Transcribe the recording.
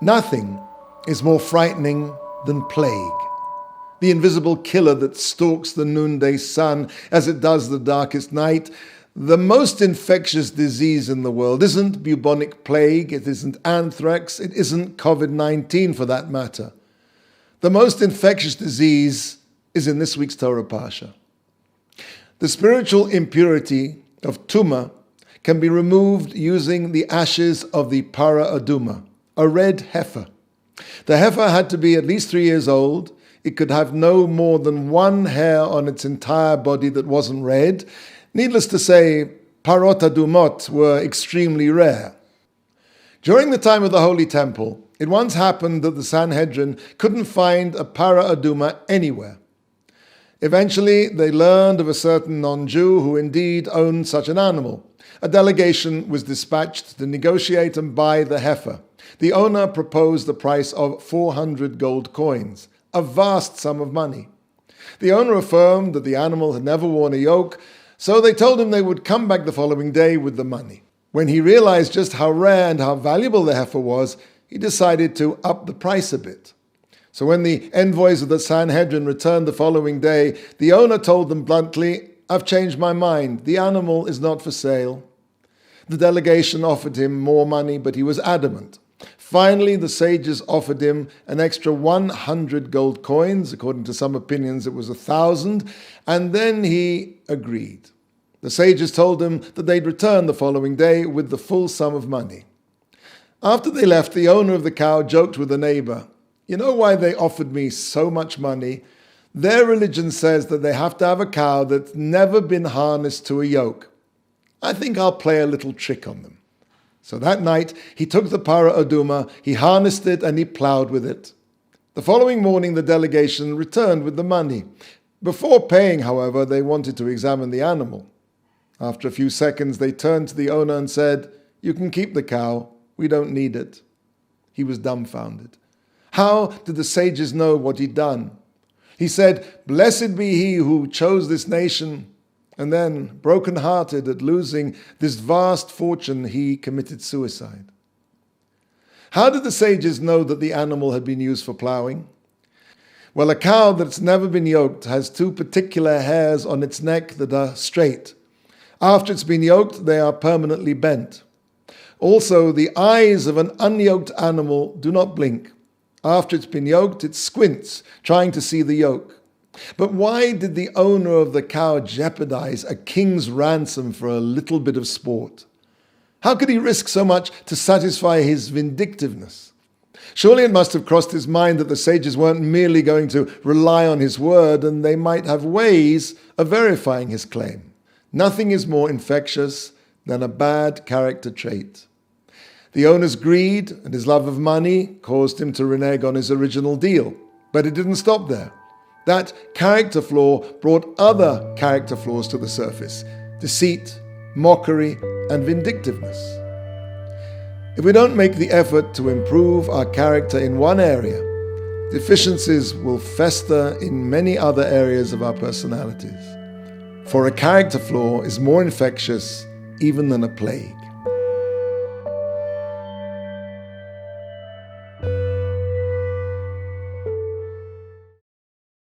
Nothing is more frightening than plague, the invisible killer that stalks the noonday sun as it does the darkest night. The most infectious disease in the world isn't bubonic plague, it isn't anthrax, it isn't COVID-19 for that matter. The most infectious disease is in this week's Torah Parsha. The spiritual impurity of tumah can be removed using the ashes of the para aduma, a red heifer. The heifer had to be at least 3 years old. It could have no more than one hair on its entire body that wasn't red. Needless to say, parot adumot were extremely rare. During the time of the Holy Temple, it once happened that the Sanhedrin couldn't find a para aduma anywhere. Eventually, they learned of a certain non-Jew who indeed owned such an animal. A delegation was dispatched to negotiate and buy the heifer. The owner proposed the price of 400 gold coins, a vast sum of money. The owner affirmed that the animal had never worn a yoke, so they told him they would come back the following day with the money. When he realized just how rare and how valuable the heifer was, he decided to up the price a bit. So when the envoys of the Sanhedrin returned the following day, the owner told them bluntly, "I've changed my mind. The animal is not for sale." The delegation offered him more money, but he was adamant. Finally, the sages offered him an extra 100 gold coins. According to some opinions, it was 1,000. And then he agreed. The sages told him that they'd return the following day with the full sum of money. After they left, the owner of the cow joked with a neighbor, "You know why they offered me so much money? Their religion says that they have to have a cow that's never been harnessed to a yoke. I think I'll play a little trick on them." So that night, he took the para aduma, he harnessed it, and he plowed with it. The following morning, the delegation returned with the money. Before paying, however, they wanted to examine the animal. After a few seconds, they turned to the owner and said, "You can keep the cow. We don't need it." He was dumbfounded. How did the sages know what he'd done? He said, "Blessed be he who chose this nation." And then, broken-hearted at losing this vast fortune, he committed suicide. How did the sages know that the animal had been used for plowing? Well, a cow that's never been yoked has 2 particular hairs on its neck that are straight. After it's been yoked, they are permanently bent. Also, the eyes of an unyoked animal do not blink. After it's been yoked, it squints, trying to see the yoke. But why did the owner of the cow jeopardize a king's ransom for a little bit of sport? How could he risk so much to satisfy his vindictiveness? Surely it must have crossed his mind that the sages weren't merely going to rely on his word, and they might have ways of verifying his claim. Nothing is more infectious than a bad character trait. The owner's greed and his love of money caused him to renege on his original deal. But it didn't stop there. That character flaw brought other character flaws to the surface: deceit, mockery, and vindictiveness. If we don't make the effort to improve our character in one area, deficiencies will fester in many other areas of our personalities. For a character flaw is more infectious even than a plague.